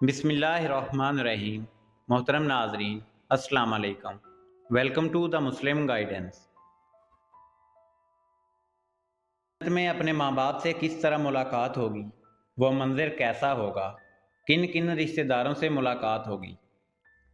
بسم اللہ الرحمن الرحیم۔ محترم ناظرین، السلام علیکم۔ Welcome to the Muslim guidance. میں اپنے ماں باپ سے کس طرح ملاقات ہوگی، وہ منظر کیسا ہوگا، کن کن رشتہ داروں سے ملاقات ہوگی؟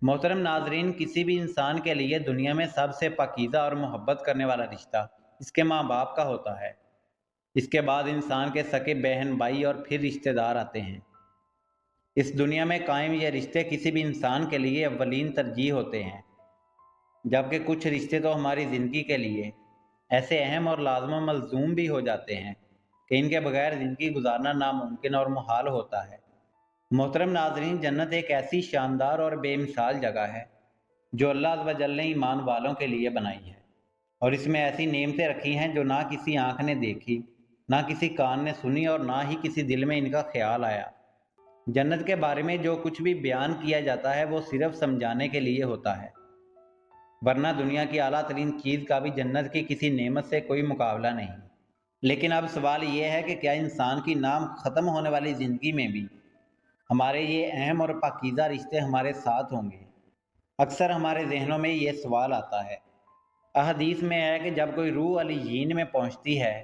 محترم ناظرین، کسی بھی انسان کے لیے دنیا میں سب سے پاکیزہ اور محبت کرنے والا رشتہ اس کے ماں باپ کا ہوتا ہے۔ اس کے بعد انسان کے سگے بہن بھائی اور پھر رشتہ دار آتے ہیں۔ اس دنیا میں قائم یہ رشتے کسی بھی انسان کے لیے اولین ترجیح ہوتے ہیں، جبکہ کچھ رشتے تو ہماری زندگی کے لیے ایسے اہم اور لازم و ملزوم بھی ہو جاتے ہیں کہ ان کے بغیر زندگی گزارنا ناممکن اور محال ہوتا ہے۔ محترم ناظرین، جنت ایک ایسی شاندار اور بے مثال جگہ ہے جو اللہ عز و جل نے ایمان والوں کے لیے بنائی ہے، اور اس میں ایسی نعمتیں رکھی ہیں جو نہ کسی آنکھ نے دیکھی، نہ کسی کان نے سنی اور نہ ہی کسی دل میں ان کا خیال آیا۔ جنت کے بارے میں جو کچھ بھی بیان کیا جاتا ہے وہ صرف سمجھانے کے لیے ہوتا ہے، ورنہ دنیا کی اعلیٰ ترین چیز کا بھی جنت کی کسی نعمت سے کوئی مقابلہ نہیں۔ لیکن اب سوال یہ ہے کہ کیا انسان کی نام ختم ہونے والی زندگی میں بھی ہمارے یہ اہم اور پاکیزہ رشتے ہمارے ساتھ ہوں گے؟ اکثر ہمارے ذہنوں میں یہ سوال آتا ہے۔ احادیث میں ہے کہ جب کوئی روح علیین میں پہنچتی ہے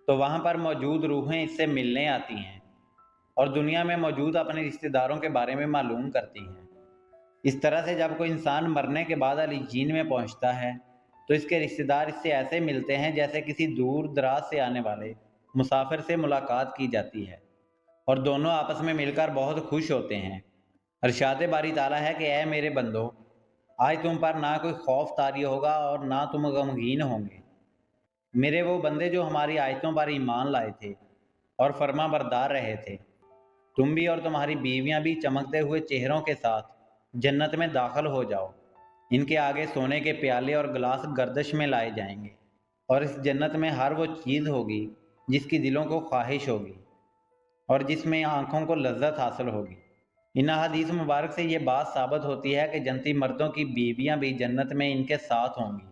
تو وہاں پر موجود روحیں اس سے ملنے آتی ہیں اور دنیا میں موجود اپنے رشتہ داروں کے بارے میں معلوم کرتی ہیں۔ اس طرح سے جب کوئی انسان مرنے کے بعد علیجین میں پہنچتا ہے تو اس کے رشتہ دار اس سے ایسے ملتے ہیں جیسے کسی دور دراز سے آنے والے مسافر سے ملاقات کی جاتی ہے، اور دونوں آپس میں مل کر بہت خوش ہوتے ہیں۔ ارشاد باری تعالیٰ ہے کہ اے میرے بندو، آج تم پر نہ کوئی خوف طاری ہوگا اور نہ تم غمگین ہوں گے۔ میرے وہ بندے جو ہماری آیتوں پر ایمان لائے تھے اور فرما بردار رہے تھے، تم بھی اور تمہاری بیویاں بھی چمکتے ہوئے چہروں کے ساتھ جنت میں داخل ہو جاؤ۔ ان کے آگے سونے کے پیالے اور گلاس گردش میں لائے جائیں گے، اور اس جنت میں ہر وہ چیز ہوگی جس کی دلوں کو خواہش ہوگی اور جس میں آنکھوں کو لذت حاصل ہوگی۔ ان احادیث مبارک سے یہ بات ثابت ہوتی ہے کہ جنتی مردوں کی بیویاں بھی جنت میں ان کے ساتھ ہوں گی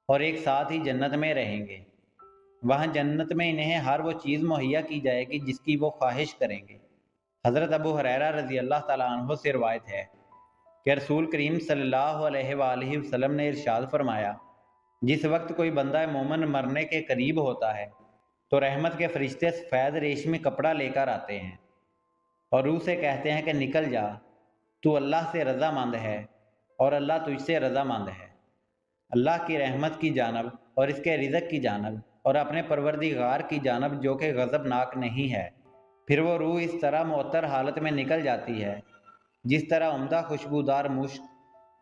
اور ایک ساتھ ہی جنت میں رہیں گے۔ وہاں جنت میں انہیں ہر وہ چیز مہیا کی جائے گی جس کی وہ خواہش کریں گے۔ حضرت ابو ہریرہ رضی اللہ تعالیٰ عنہ سے روایت ہے کہ رسول کریم صلی اللہ علیہ وآلہ وسلم نے ارشاد فرمایا، جس وقت کوئی بندہ مومن مرنے کے قریب ہوتا ہے تو رحمت کے فرشتے سفید ریشمی کپڑا لے کر آتے ہیں اور روح سے کہتے ہیں کہ نکل جا، تو اللہ سے رضا مند ہے اور اللہ تجھ سے رضا مند ہے، اللہ کی رحمت کی جانب اور اس کے رزق کی جانب اور اپنے پروردگار کی جانب جو کہ غضب ناک نہیں ہے۔ پھر وہ روح اس طرح معطر حالت میں نکل جاتی ہے جس طرح عمدہ خوشبودار مشک،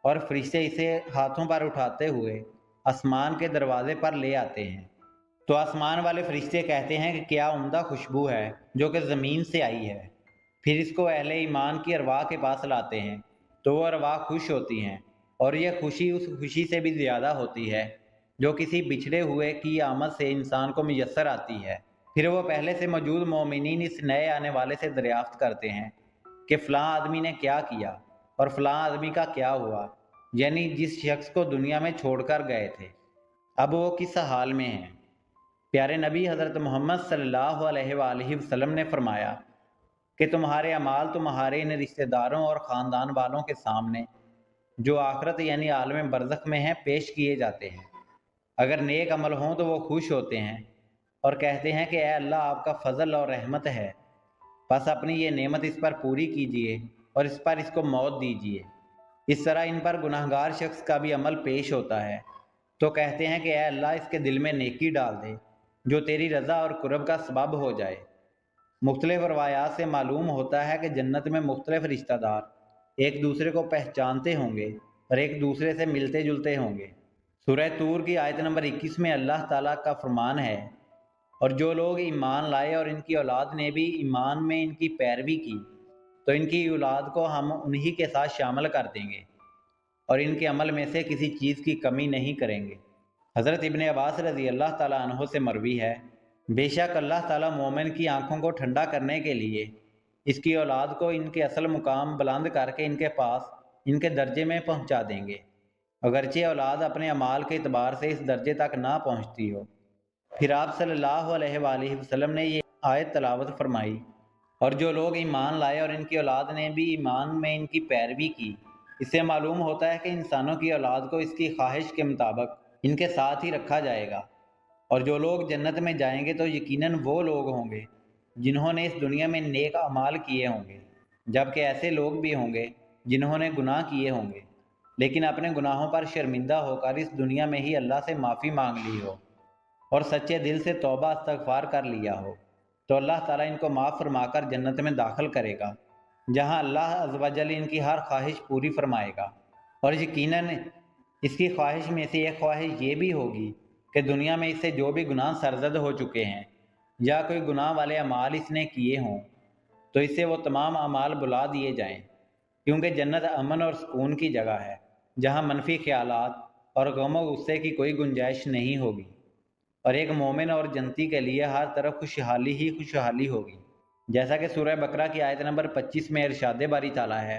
اور فرشتے اسے ہاتھوں پر اٹھاتے ہوئے آسمان کے دروازے پر لے آتے ہیں۔ تو آسمان والے فرشتے کہتے ہیں کہ کیا عمدہ خوشبو ہے جو کہ زمین سے آئی ہے۔ پھر اس کو اہل ایمان کی ارواح کے پاس لاتے ہیں تو وہ ارواح خوش ہوتی ہیں، اور یہ خوشی اس خوشی سے بھی زیادہ ہوتی ہے جو کسی بچھڑے ہوئے کی آمد سے انسان کو میسر آتی ہے۔ پھر وہ پہلے سے موجود مومنین اس نئے آنے والے سے دریافت کرتے ہیں کہ فلاں آدمی نے کیا کیا اور فلاں آدمی کا کیا ہوا، یعنی جس شخص کو دنیا میں چھوڑ کر گئے تھے اب وہ کس حال میں ہیں۔ پیارے نبی حضرت محمد صلی اللہ علیہ وآلہ وسلم نے فرمایا کہ تمہارے اعمال تمہارے ان رشتہ داروں اور خاندان والوں کے سامنے جو آخرت یعنی عالم برزخ میں ہیں پیش کیے جاتے ہیں۔ اگر نیک عمل ہوں تو وہ خوش ہوتے ہیں اور کہتے ہیں کہ اے اللہ، آپ کا فضل اور رحمت ہے، بس اپنی یہ نعمت اس پر پوری کیجیے اور اس پر اس کو موت دیجیے۔ اس طرح ان پر گناہگار شخص کا بھی عمل پیش ہوتا ہے تو کہتے ہیں کہ اے اللہ، اس کے دل میں نیکی ڈال دے جو تیری رضا اور قرب کا سبب ہو جائے۔ مختلف روایات سے معلوم ہوتا ہے کہ جنت میں مختلف رشتہ دار ایک دوسرے کو پہچانتے ہوں گے اور ایک دوسرے سے ملتے جلتے ہوں گے۔ سورہ طور کی آیت نمبر 21 میں اللہ تعالیٰ کا فرمان ہے، اور جو لوگ ایمان لائے اور ان کی اولاد نے بھی ایمان میں ان کی پیروی کی تو ان کی اولاد کو ہم انہی کے ساتھ شامل کر دیں گے اور ان کے عمل میں سے کسی چیز کی کمی نہیں کریں گے۔ حضرت ابن عباس رضی اللہ تعالیٰ عنہ سے مروی ہے، بے شک اللہ تعالیٰ مومن کی آنکھوں کو ٹھنڈا کرنے کے لیے اس کی اولاد کو ان کے اصل مقام بلند کر کے ان کے پاس ان کے درجے میں پہنچا دیں گے، اگرچہ اولاد اپنے اعمال کے اعتبار سے اس درجے تک نہ پہنچتی ہو۔ پھر آپ صلی اللہ علیہ وآلہ وسلم نے یہ آیت تلاوت فرمائی اور جو لوگ ایمان لائے اور ان کی اولاد نے بھی ایمان میں ان کی پیروی کی، اس سے معلوم ہوتا ہے کہ انسانوں کی اولاد کو اس کی خواہش کے مطابق ان کے ساتھ ہی رکھا جائے گا۔ اور جو لوگ جنت میں جائیں گے تو یقیناً وہ لوگ ہوں گے جنہوں نے اس دنیا میں نیک اعمال کیے ہوں گے، جبکہ ایسے لوگ بھی ہوں گے جنہوں نے گناہ کیے ہوں گے لیکن اپنے گناہوں پر شرمندہ ہو کر اس دنیا میں ہی اللہ سے معافی مانگ لی ہو اور سچے دل سے توبہ استغفار کر لیا ہو، تو اللہ تعالیٰ ان کو معاف فرما کر جنت میں داخل کرے گا، جہاں اللہ عز و جل ان کی ہر خواہش پوری فرمائے گا۔ اور یقیناً اس کی خواہش میں سے ایک خواہش یہ بھی ہوگی کہ دنیا میں اس سے جو بھی گناہ سرزد ہو چکے ہیں یا کوئی گناہ والے اعمال اس نے کیے ہوں تو اس سے وہ تمام اعمال بلا دیے جائیں، کیونکہ جنت امن اور سکون کی جگہ ہے جہاں منفی خیالات اور غم و غصے کی کوئی گنجائش نہیں ہوگی، اور ایک مومن اور جنتی کے لیے ہر طرف خوشحالی ہی خوشحالی ہوگی، جیسا کہ سورہ بقرہ کی آیت نمبر 25 میں ارشاد باری تعالیٰ ہے،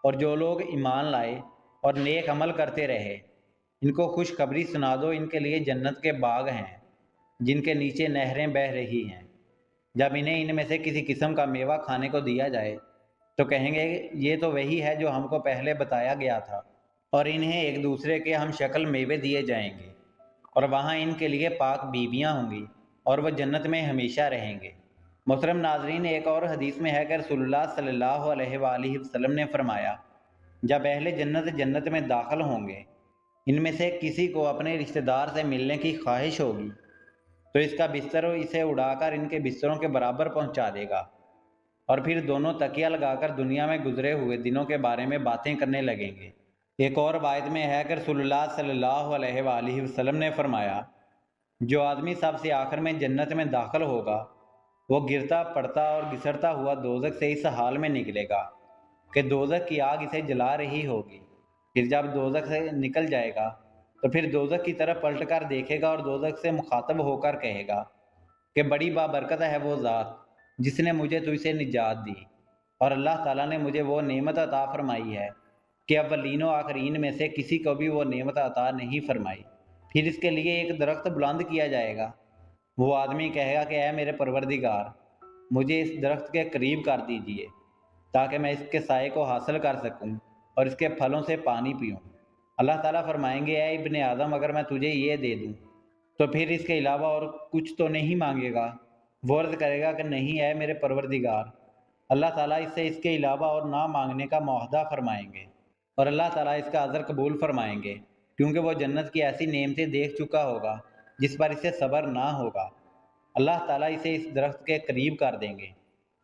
اور جو لوگ ایمان لائے اور نیک عمل کرتے رہے ان کو خوشخبری سنا دو، ان کے لیے جنت کے باغ ہیں جن کے نیچے نہریں بہہ رہی ہیں۔ جب انہیں ان میں سے کسی قسم کا میوہ کھانے کو دیا جائے تو کہیں گے یہ تو وہی ہے جو ہم کو پہلے بتایا گیا تھا، اور انہیں ایک دوسرے کے ہم شکل میوے دیے جائیں گے، اور وہاں ان کے لیے پاک بیویاں ہوں گی اور وہ جنت میں ہمیشہ رہیں گے۔ محترم ناظرین، ایک اور حدیث میں ہے کہ رسول اللہ صلی اللہ علیہ وآلہ وسلم نے فرمایا، جب اہل جنت جنت میں داخل ہوں گے ان میں سے کسی کو اپنے رشتہ دار سے ملنے کی خواہش ہوگی تو اس کا بستر اسے اڑا کر ان کے بستروں کے برابر پہنچا دے گا، اور پھر دونوں تکیہ لگا کر دنیا میں گزرے ہوئے دنوں کے بارے میں باتیں کرنے لگیں گے۔ ایک اور روایت میں ہے کہ رسول اللہ صلی اللہ علیہ وآلہ وسلم نے فرمایا، جو آدمی سب سے آخر میں جنت میں داخل ہوگا وہ گرتا پڑتا اور گھسڑتا ہوا دوزخ سے اس حال میں نکلے گا کہ دوزخ کی آگ اسے جلا رہی ہوگی۔ پھر جب دوزخ سے نکل جائے گا تو پھر دوزخ کی طرف پلٹ کر دیکھے گا اور دوزخ سے مخاطب ہو کر کہے گا کہ بڑی بابرکت ہے وہ ذات جس نے مجھے تجھ سے نجات دی، اور اللہ تعالیٰ نے مجھے وہ نعمت عطا فرمائی ہے کہ اولین و آخرین میں سے کسی کو بھی وہ نعمت عطا نہیں فرمائی۔ پھر اس کے لیے ایک درخت بلند کیا جائے گا، وہ آدمی کہے گا کہ اے میرے پروردگار، مجھے اس درخت کے قریب کر دیجئے تاکہ میں اس کے سائے کو حاصل کر سکوں اور اس کے پھلوں سے پانی پیوں۔ اللہ تعالیٰ فرمائیں گے، اے ابن آدم، اگر میں تجھے یہ دے دوں تو پھر اس کے علاوہ اور کچھ تو نہیں مانگے گا؟ وہ عرض کرے گا کہ نہیں اے میرے پروردگار۔ اللہ تعالیٰ اس سے اس کے علاوہ اور نہ مانگنے کا معاہدہ فرمائیں گے، اور اللہ تعالیٰ اس کا عذر قبول فرمائیں گے، کیونکہ وہ جنت کی ایسی نعمتیں دیکھ چکا ہوگا جس پر اسے صبر نہ ہوگا۔ اللہ تعالیٰ اسے اس درخت کے قریب کر دیں گے،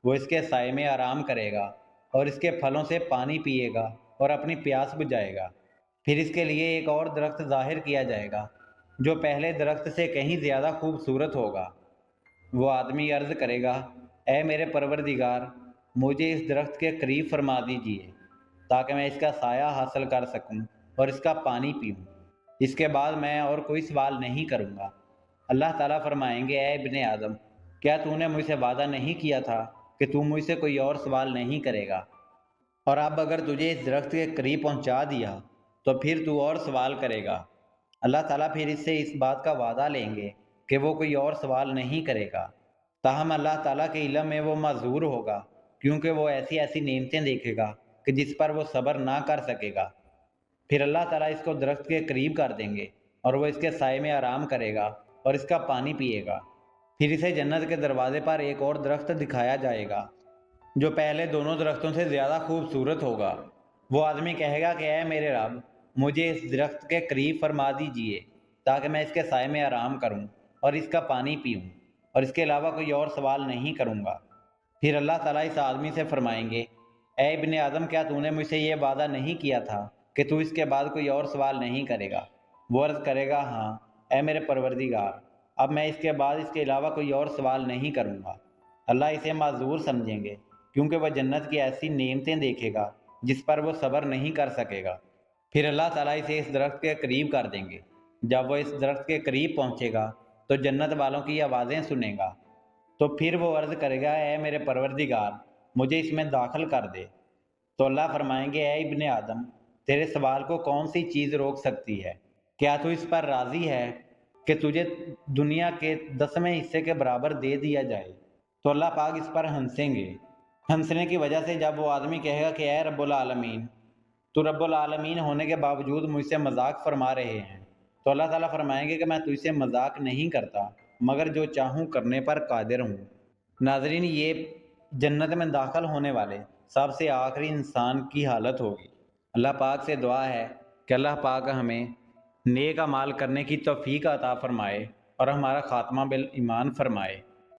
وہ اس کے سائے میں آرام کرے گا اور اس کے پھلوں سے پانی پیے گا اور اپنی پیاس بجھائے گا۔ پھر اس کے لیے ایک اور درخت ظاہر کیا جائے گا جو پہلے درخت سے کہیں زیادہ خوبصورت ہوگا۔ وہ آدمی عرض کرے گا، اے میرے پروردگار، مجھے اس درخت کے قریب فرما دیجئے تاکہ میں اس کا سایہ حاصل کر سکوں اور اس کا پانی پیوں، اس کے بعد میں اور کوئی سوال نہیں کروں گا۔ اللہ تعالیٰ فرمائیں گے، اے ابن آدم، کیا تو نے مجھ سے وعدہ نہیں کیا تھا کہ تو مجھ سے کوئی اور سوال نہیں کرے گا؟ اور اب اگر تجھے اس درخت کے قریب پہنچا دیا تو پھر تو اور سوال کرے گا۔ اللہ تعالیٰ پھر اس سے اس بات کا وعدہ لیں گے کہ وہ کوئی اور سوال نہیں کرے گا، تاہم اللہ تعالیٰ کے علم میں وہ معذور ہوگا، کیونکہ وہ ایسی ایسی نعمتیں دیکھے گا کہ جس پر وہ صبر نہ کر سکے گا۔ پھر اللہ تعالیٰ اس کو درخت کے قریب کر دیں گے اور وہ اس کے سائے میں آرام کرے گا اور اس کا پانی پیے گا۔ پھر اسے جنت کے دروازے پر ایک اور درخت دکھایا جائے گا جو پہلے دونوں درختوں سے زیادہ خوبصورت ہوگا۔ وہ آدمی کہے گا کہ اے میرے رب، مجھے اس درخت کے قریب فرما دیجئے تاکہ میں اس کے سائے میں آرام کروں اور اس کا پانی پیوں، اور اس کے علاوہ کوئی اور سوال نہیں کروں گا۔ پھر اللہ تعالیٰ اس آدمی سے فرمائیں گے، اے ابن آدم، کیا تو نے مجھ سے یہ وعدہ نہیں کیا تھا کہ تو اس کے بعد کوئی اور سوال نہیں کرے گا؟ وہ عرض کرے گا، ہاں اے میرے پروردگار، اب میں اس کے بعد اس کے علاوہ کوئی اور سوال نہیں کروں گا۔ اللہ اسے معذور سمجھیں گے، کیونکہ وہ جنت کی ایسی نعمتیں دیکھے گا جس پر وہ صبر نہیں کر سکے گا۔ پھر اللہ تعالیٰ اسے اس درخت کے قریب کر دیں گے۔ جب وہ اس درخت کے قریب پہنچے گا تو جنت والوں کی آوازیں سنے گا، تو پھر وہ عرض کرے گا، اے میرے پروردگار، مجھے اس میں داخل کر دے۔ تو اللہ فرمائیں گے، اے ابن آدم، تیرے سوال کو کون سی چیز روک سکتی ہے؟ کیا تو اس پر راضی ہے کہ تجھے دنیا کے 10ویں حصے کے برابر دے دیا جائے؟ تو اللہ پاک اس پر ہنسیں گے۔ ہنسنے کی وجہ سے جب وہ آدمی کہے گا کہ اے رب العالمین، تو رب العالمین ہونے کے باوجود مجھ سے مذاق فرما رہے ہیں، تو اللہ تعالیٰ فرمائیں گے کہ میں تجھ سے مذاق نہیں کرتا، مگر جو چاہوں کرنے پر قادر ہوں۔ ناظرین، یہ جنت میں داخل ہونے والے سب سے آخری انسان کی حالت ہوگی۔ اللہ پاک سے دعا ہے کہ اللہ پاک ہمیں نیک اعمال کرنے کی توفیق عطا فرمائے اور ہمارا خاتمہ بالایمان فرمائے۔